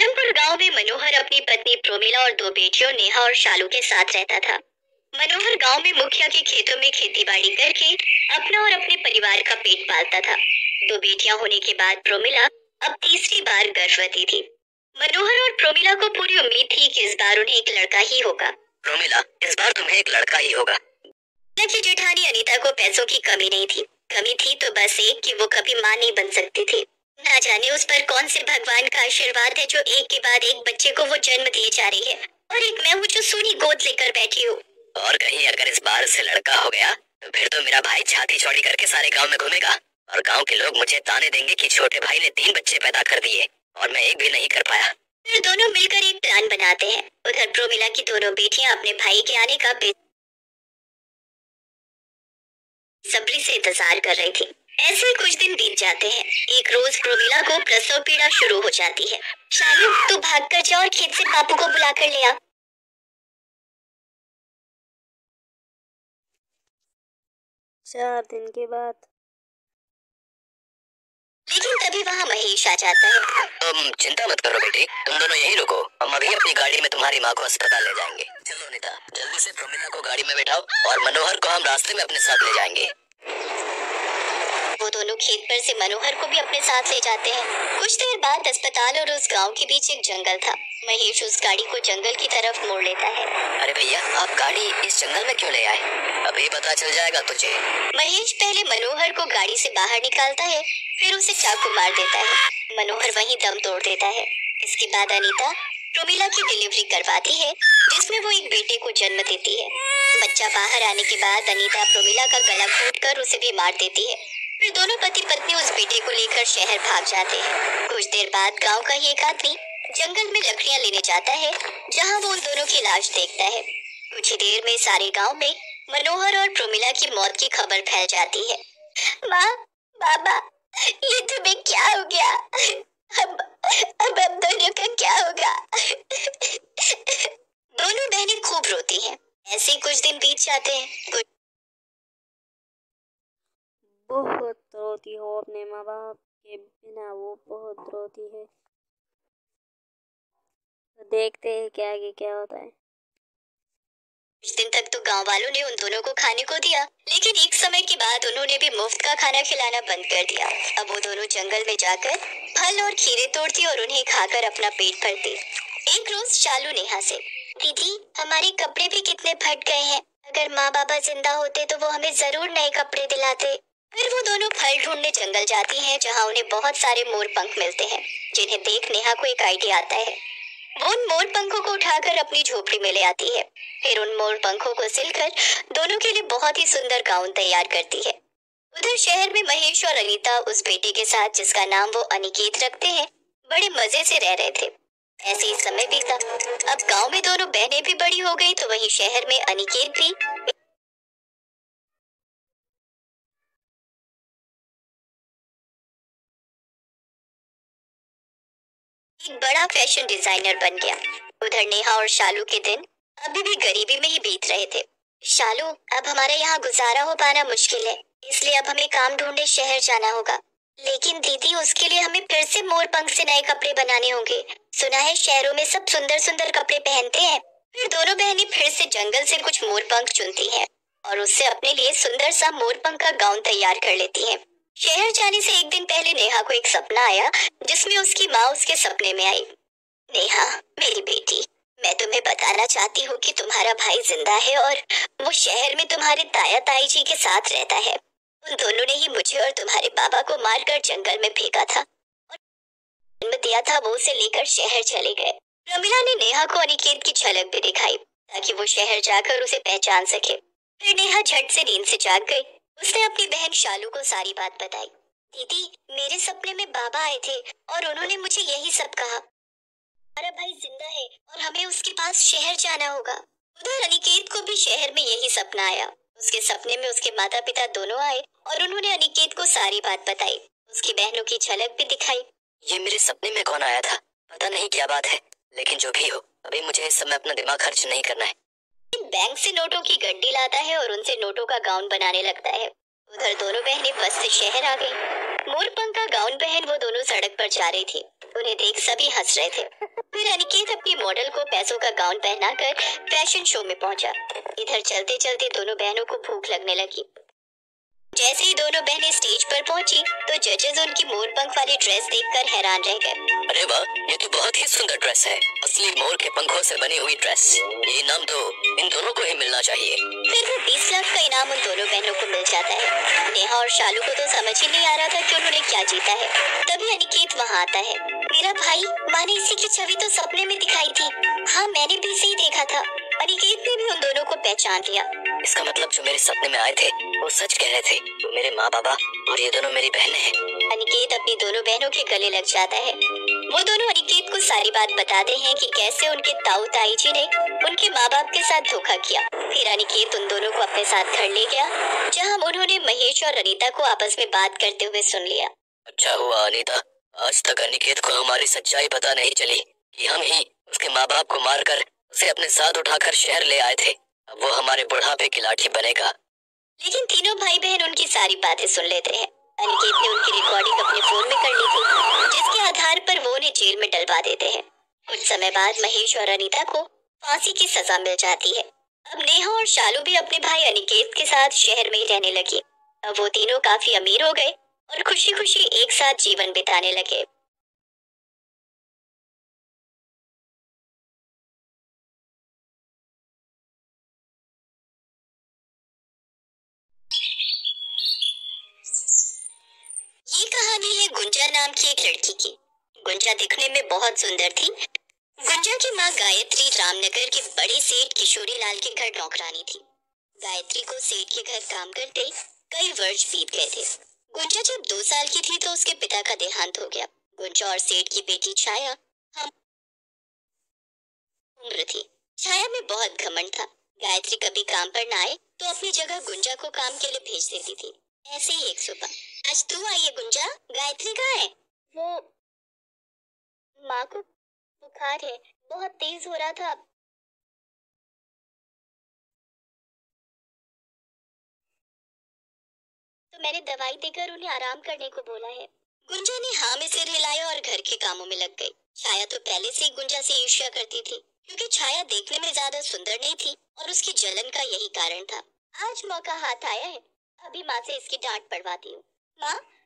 आलमपुर गांव में मनोहर अपनी पत्नी प्रोमिला और दो बेटियों नेहा और शालू के साथ रहता था। मनोहर गांव में मुखिया के खेतों में खेतीबाड़ी करके अपना और अपने परिवार का पेट पालता था। दो बेटियां होने के बाद प्रोमिला अब तीसरी बार गर्भवती थी। मनोहर और प्रोमिला को पूरी उम्मीद थी कि इस बार उन्हें एक लड़का ही होगा। प्रोमिला, इस बार तुम्हें एक लड़का ही होगा। की जेठानी अनीता को पैसों की कमी नहीं थी। कमी थी तो बस एक कि वो कभी मां नहीं बन सकती थी। ना जाने उस पर कौन से भगवान का आशीर्वाद है जो एक के बाद एक बच्चे को वो जन्म दिए जा रही है, और एक मैं हूँ जो सूनी गोद लेकर बैठी हूँ। और कहीं अगर इस बार से लड़का हो गया तो फिर तो मेरा भाई छाती चौड़ी करके सारे गांव में घूमेगा और गांव के लोग मुझे ताने देंगे कि छोटे भाई ने 3 बच्चे पैदा कर दिए और मैं एक भी नहीं कर पाया। फिर दोनों मिलकर एक प्लान बनाते हैं। उधर प्रोमिला की दोनों बेटियां अपने भाई के आने का बेसब्री से इंतजार कर रही थी। ऐसे ही कुछ दिन बीत जाते हैं। एक रोज प्रोमिला को प्रसव पीड़ा शुरू हो जाती है। शालू, तू भाग कर जा और खेत से बापू को बुला कर ले आ। 4 दिन के बाद। लेकिन तभी वहाँ महेश आ जाता है। तुम चिंता मत करो बेटी, तुम दोनों यहीं रुको, हम अभी अपनी गाड़ी में तुम्हारी माँ को अस्पताल ले जाएंगे। चलो नीता, जल्दी से प्रोमिला को गाड़ी में बैठाओ और मनोहर को हम रास्ते में अपने साथ ले जाएंगे। वो दोनों खेत पर से मनोहर को भी अपने साथ ले जाते हैं। कुछ देर बाद अस्पताल और उस गांव के बीच एक जंगल था। महेश उस गाड़ी को जंगल की तरफ मोड़ लेता है। अरे भैया, आप गाड़ी इस जंगल में क्यों ले आए? अभी पता चल जाएगा तुझे। महेश पहले मनोहर को गाड़ी से बाहर निकालता है, फिर उसे चाकू मार देता है। मनोहर वहीं दम तोड़ देता है। इसके बाद अनीता प्रोमिला की डिलीवरी करवाती है, जिसमें वो एक बेटे को जन्म देती है। बच्चा बाहर आने के बाद अनीता प्रोमिला का गला घोंटकर उसे भी मार देती है। फिर दोनों पति पत्नी उस बेटे को लेकर शहर भाग जाते हैं। कुछ देर बाद गांव का ही एक आदमी जंगल में लकड़ियां लेने जाता है, जहां वो उन दोनों की लाश देखता है। कुछ ही देर में सारे गांव में मनोहर और प्रोमिला की मौत की खबर फैल जाती है। माँ, बाबा, ये तुम्हें क्या हो गया? अब हम दोनों का क्या होगा? दोनों बहनें खूब रोती हैं। ऐसे कुछ दिन बीत जाते हैं। बहुत रोती हो अपने माँ बाप के बिना, वो बहुत रोती है। तो देखते हैं क्या आगे क्या होता है। कुछ दिन तक तो गांव वालों ने उन दोनों को खाने को दिया, लेकिन एक समय के बाद उन्होंने भी मुफ्त का खाना खिलाना बंद कर दिया। अब वो दोनों जंगल में जाकर फल और खीरे तोड़ती और उन्हें खाकर अपना पेट भरती। एक रोज शालू नेहा से, दीदी, हमारे कपड़े भी कितने फट गए हैं। अगर माँ बाबा जिंदा होते तो वो हमें जरूर नए कपड़े दिलाते। फिर वो दोनों फल ढूंढने जंगल जाती हैं, जहाँ उन्हें बहुत सारे मोर पंख मिलते हैं, जिन्हें देख नेहा को एक आइडिया आता है। वो उन मोर पंखों को उठाकर अपनी झोपड़ी में ले आती है। फिर उन मोर पंखों को सिलकर दोनों के लिए बहुत ही सुंदर गाउन तैयार करती है। उधर शहर में महेश और अनीता उस बेटे के साथ, जिसका नाम वो अनिकेत रखते हैं, बड़े मजे से रह रहे थे। ऐसे ही समय बीता। अब गांव में दोनों बहनें भी बड़ी हो गई, तो वहीं शहर में अनिकेत भी एक बड़ा फैशन डिजाइनर बन गया। उधर नेहा और शालू के दिन अभी भी गरीबी में ही बीत रहे थे। शालू, अब हमारे यहाँ गुजारा हो पाना मुश्किल है, इसलिए अब हमें काम ढूंढने शहर जाना होगा। लेकिन दीदी, उसके लिए हमें फिर से मोर पंख से नए कपड़े बनाने होंगे। सुना है शहरों में सब सुंदर सुंदर कपड़े पहनते हैं। फिर दोनों बहनें फिर से जंगल से कुछ मोर पंख चुनती हैं और उससे अपने लिए सुंदर सा मोर पंख का गाउन तैयार कर लेती हैं। शहर जाने से एक दिन पहले नेहा को एक सपना आया, जिसमें उसकी माँ उसके सपने में आई। नेहा, मेरी बेटी, मैं तुम्हें बताना चाहती हूँ कि तुम्हारा भाई जिंदा है और वो शहर में तुम्हारे ताया ताई जी के साथ रहता है। उन दोनों ने ही मुझे और तुम्हारे बाबा को मारकर जंगल में फेंका था और जन्म दिया था। वो उसे लेकर शहर चले गए। प्रमिला ने नेहा को अनिकेत की झलक भी दिखाई, ताकि वो शहर जाकर उसे पहचान सके। फिर नेहा झट से नींद से जाग गई। उसने अपनी बहन शालू को सारी बात बताई। दीदी, मेरे सपने में बाबा आए थे और उन्होंने मुझे यही सब कहा। हमारा भाई जिंदा है और हमें उसके पास शहर जाना होगा। उधर अनिकेत को भी शहर में यही सपना आया। उसके सपने में उसके माता पिता दोनों आए और उन्होंने अनिकेत को सारी बात बताई। उसकी बहनों की झलक भी दिखाई। ये मेरे सपने में कौन आया था? पता नहीं क्या बात है, लेकिन जो भी हो, अभी मुझे इस समय अपना दिमाग खर्च नहीं करना है। बैंक से नोटों की गड्डी लाता है और उनसे नोटों का गाउन बनाने लगता है। उधर दोनों बहनें बस से शहर आ गईं। मोरपंख का गाउन पहन वो दोनों सड़क पर जा रही थी। उन्हें देख सभी हंस रहे थे। फिर अनिकेत अपनी मॉडल को पैसों का गाउन पहनाकर फैशन शो में पहुंचा। इधर चलते चलते दोनों बहनों को भूख लगने लगी। जैसे ही दोनों बहनें स्टेज पर पहुंची तो जजेस उनकी मोर पंख वाली ड्रेस देखकर हैरान रह गए। अरे वाह, ये तो बहुत ही सुंदर ड्रेस है, असली मोर के पंखों से बनी हुई ड्रेस। ये इनाम तो इन दोनों को ही मिलना चाहिए। फिर वो 20 लाख का इनाम उन दोनों बहनों को मिल जाता है। नेहा और शालू को तो समझ ही नहीं आ रहा था कि उन्होंने क्या जीता है। तभी अनिकेत वहाँ आता है। मेरा भाई, माँ ने इसी की छवि तो सपने में दिखाई थी। हाँ, मैंने भी इसे ही देखा था। अनिकेत ने भी उन दोनों को पहचान लिया। इसका मतलब जो मेरे सपने में आए थे वो सच कह रहे थे। वो मेरे माँ बाबा और ये दोनों मेरी बहनें हैं। अनिकेत अपनी दोनों बहनों के गले लग जाता है। वो दोनों अनिकेत को सारी बात बताते हैं कि कैसे उनके ताऊ ताई जी ने उनके माँ बाप के साथ धोखा किया। फिर अनिकेत उन दोनों को अपने साथ घर ले गया, जहाँ उन्होंने महेश और अनीता को आपस में बात करते हुए सुन लिया। अच्छा हुआ अनीता, आज तक अनिकेत को हमारी सच्चाई पता नहीं चली कि हम ही उसके माँ बाप को मारकर उसे अपने साथ उठाकर शहर ले आए थे। अब वो हमारे बुढ़ापे की लाठी बनेगा। लेकिन तीनों भाई बहन उनकी सारी बातें सुन लेते हैं। अनिकेत ने उनकी रिकॉर्डिंग अपने फोन में कर ली थी, जिसके आधार पर वो उन्हें जेल में डलवा देते हैं। कुछ समय बाद महेश और अनीता को फांसी की सजा मिल जाती है। अब नेहा और शालू भी अपने भाई अनिकेत के साथ शहर में ही रहने लगी। अब वो तीनों काफी अमीर हो गए और खुशी खुशी एक साथ जीवन बिताने लगे। ये कहानी है गुंजा नाम की एक लड़की की। गुंजा दिखने में बहुत सुंदर थी। गुंजा की माँ गायत्री रामनगर के बड़े सेठ किशोरी लाल के घर नौकरानी थी। गायत्री को सेठ के घर काम करते कई वर्ष बीत गए थे। गुंजा जब 2 साल की थी तो उसके पिता का देहांत हो गया। गुंजा और सेठ की बेटी छाया हम उम्र थी। छाया में बहुत घमंड था। गायत्री कभी काम पर ना आए तो अपनी जगह गुंजा को काम के लिए भेज देती थी। ऐसे ही एक सुबह, आज तू आई है गुंजा, गायत्री कहाँ है? वो माँ को बुखार है, बहुत तेज हो रहा था। तो मैंने दवाई देकर उन्हें आराम करने को बोला है। गुंजा ने हाँ में सिर हिलाया और घर के कामों में लग गई। छाया तो पहले से ही गुंजा से ईर्ष्या करती थी, क्योंकि छाया देखने में ज्यादा सुंदर नहीं थी और उसकी जलन का यही कारण था। आज मौका हाथ आया है, अभी माँ से इसकी डांट पड़वाती हूँ।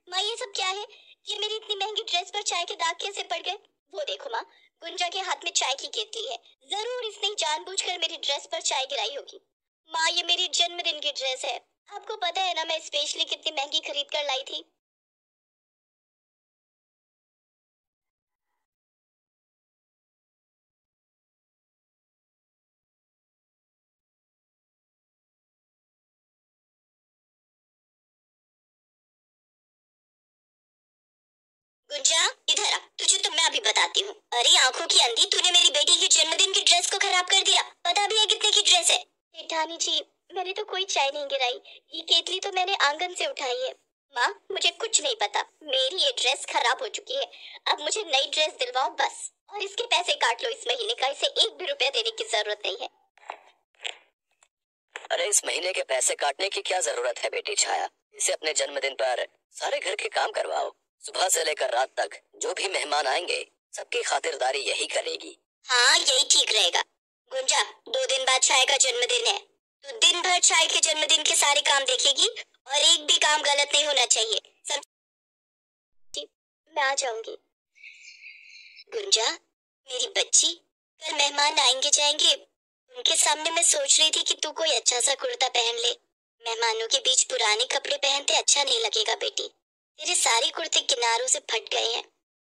माँ ये सब क्या है? ये मेरी इतनी महंगी ड्रेस पर चाय के दाग कैसे पड़ गए? वो देखो माँ, गुंजा के हाथ में चाय की केतली है। जरूर इसने जानबूझकर मेरी ड्रेस पर चाय गिराई होगी। माँ, ये मेरी जन्मदिन की ड्रेस है। आपको पता है ना मैं स्पेशली कितनी महंगी खरीद कर लाई थी। गुंजा, इधर आ, तुझे तो मैं अभी बताती हूँ। अरे आंखों की अंधी, तूने मेरी बेटी की जन्मदिन की ड्रेस को खराब कर दिया। पता भी है कितने की ड्रेस है? जेठानी जी, मैंने तो कोई चाय नहीं गिराई। ये केतली तो मैंने आंगन से उठाई है। माँ, मुझे कुछ नहीं पता। मेरी ये ड्रेस खराब हो चुकी है। अब मुझे नई ड्रेस दिलवाओ बस, और इसके पैसे काट लो इस महीने का। इसे 1 भी रुपया देने की जरूरत नहीं है। अरे इस महीने के पैसे काटने की क्या जरूरत है बेटी छाया? इसे अपने जन्मदिन पर सारे घर के काम करवाओ। सुबह से लेकर रात तक जो भी मेहमान आएंगे सबकी खातिरदारी यही करेगी। हाँ, यही ठीक रहेगा। गुंजा, 2 दिन बाद छाया का जन्मदिन है, तो दिन भर छाया के जन्मदिन के सारे काम देखेगी और एक भी काम गलत नहीं होना चाहिए। सब मैं आ जाऊंगी। गुंजा, मेरी बच्ची, कल मेहमान आएंगे जाएंगे, उनके सामने मैं सोच रही थी कि तू कोई अच्छा सा कुर्ता पहन ले। मेहमानों के बीच पुराने कपड़े पहनते अच्छा नहीं लगेगा बेटी। तेरे सारे कुर्ते किनारों से फट गए हैं।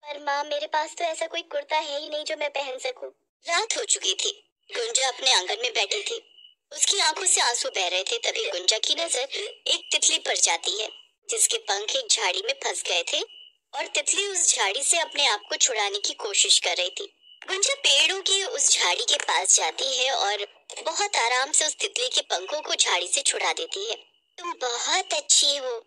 पर माँ, मेरे पास तो ऐसा कोई कुर्ता है ही नहीं जो मैं पहन सकूं। रात हो चुकी थी। गुंजा अपने आंगन में बैठी थी। उसकी आंखों से आंसू बह रहे थे। तभी गुंजा की नजर एक तितली पर जाती है, जिसके पंख एक झाड़ी में फंस गए थे और तितली उस झाड़ी से अपने आप को छुड़ाने की कोशिश कर रही थी। गुंजा पेड़ों की उस झाड़ी के पास जाती है और बहुत आराम से उस तितली के पंखों को झाड़ी से छुड़ा देती है। तुम बहुत अच्छी हो,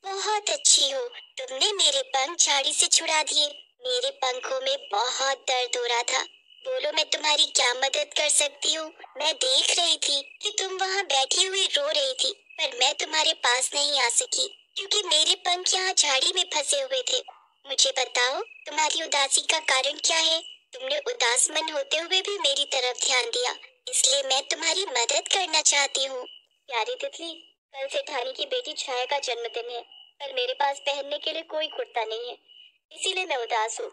बहुत अच्छी हो। तुमने मेरे पंख झाड़ी से छुड़ा दिए। मेरे पंखों में बहुत दर्द हो रहा था। बोलो, मैं तुम्हारी क्या मदद कर सकती हूँ? मैं देख रही थी कि तुम वहाँ बैठी हुई रो रही थी, पर मैं तुम्हारे पास नहीं आ सकी क्योंकि मेरे पंख यहाँ झाड़ी में फंसे हुए थे। मुझे बताओ, तुम्हारी उदासी का कारण क्या है? तुमने उदास मन होते हुए भी मेरी तरफ ध्यान दिया, इसलिए मैं तुम्हारी मदद करना चाहती हूँ। प्यारी तितली, कल सेठानी की बेटी छाया का जन्मदिन है, पर मेरे पास पहनने के लिए कोई कुर्ता नहीं है, इसीलिए मैं उदास हूँ।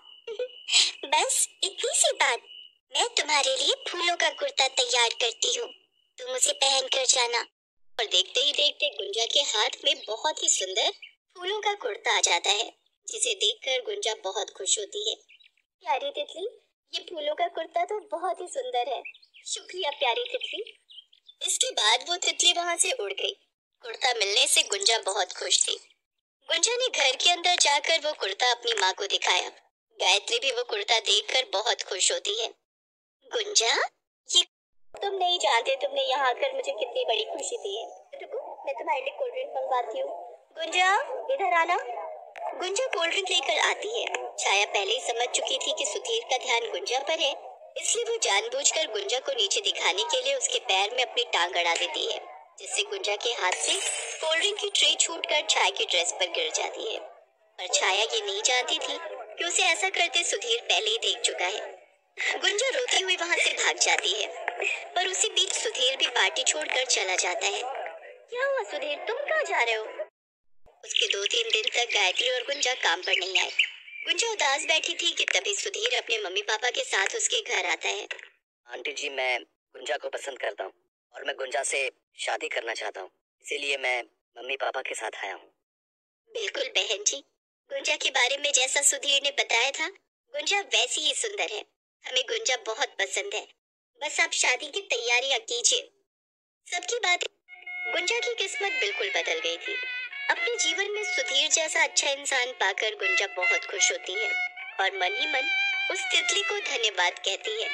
बस इतनी सी बात। मैं तुम्हारे लिए फूलों का कुर्ता तैयार करती हूँ, तुम उसे पहन कर जाना। और देखते ही देखते गुंजा के हाथ में बहुत ही सुंदर फूलों का कुर्ता आ जाता है, जिसे देखकर गुंजा बहुत खुश होती है। प्यारी तितली, ये फूलों का कुर्ता तो बहुत ही सुंदर है। शुक्रिया प्यारी तितली। इसके बाद वो तितली वहाँ से उड़ गई। कुर्ता मिलने से गुंजा बहुत खुश थी। गुंजा ने घर के अंदर जाकर वो कुर्ता अपनी माँ को दिखाया। गायत्री भी वो कुर्ता देखकर बहुत खुश होती है। गुंजा, ये तुम नहीं जानते तुमने यहाँ आकर मुझे कितनी बड़ी खुशी दी है। रुको, मैं तुम्हारे लिए कोल्ड ड्रिंक मंगवाती हूँ। गुंजा, इधर आना। गुंजा कोल्ड ड्रिंक लेकर आती है। छाया पहले ही समझ चुकी थी कि सुधीर का ध्यान गुंजा पर है, इसलिए वो जानबूझकर गुंजा को नीचे दिखाने के लिए उसके पैर में अपनी टांग अड़ा देती है, जिससे गुंजा के हाथ से कोल्ड ड्रिंक की ट्रे छूटकर छाया की ड्रेस पर गिर जाती है। पर छाया ये नहीं जानती थी कि उसे ऐसा करते सुधीर पहले ही देख चुका है। गुंजा रोती हुई वहाँ से भाग जाती है, पर उसी बीच सुधीर भी पार्टी छोड़कर चला जाता है। क्या हुआ सुधीर, तुम कहाँ जा रहे हो? उसके 2-3 दिन तक गायत्री और गुंजा काम पर नहीं आए। गुंजा उदास बैठी थी कि तभी सुधीर अपने मम्मी पापा के साथ उसके घर आता है। आंटी जी, मैं गुंजा को पसंद करता हूँ और मैं गुंजा से शादी करना चाहता हूँ, इसीलिए मैं मम्मी पापा के साथ आया हूँ। बिल्कुल बहन जी, गुंजा के बारे में जैसा सुधीर ने बताया था, गुंजा वैसी ही सुंदर है। हमें गुंजा बहुत पसंद है, बस आप शादी की तैयारियां कीजिए। सबकी बात। गुंजा की किस्मत बिल्कुल बदल गई थी। अपने जीवन में सुधीर जैसा अच्छा इंसान पाकर गुंजा बहुत खुश होती है और मन ही मन उस तितली को धन्यवाद कहती है।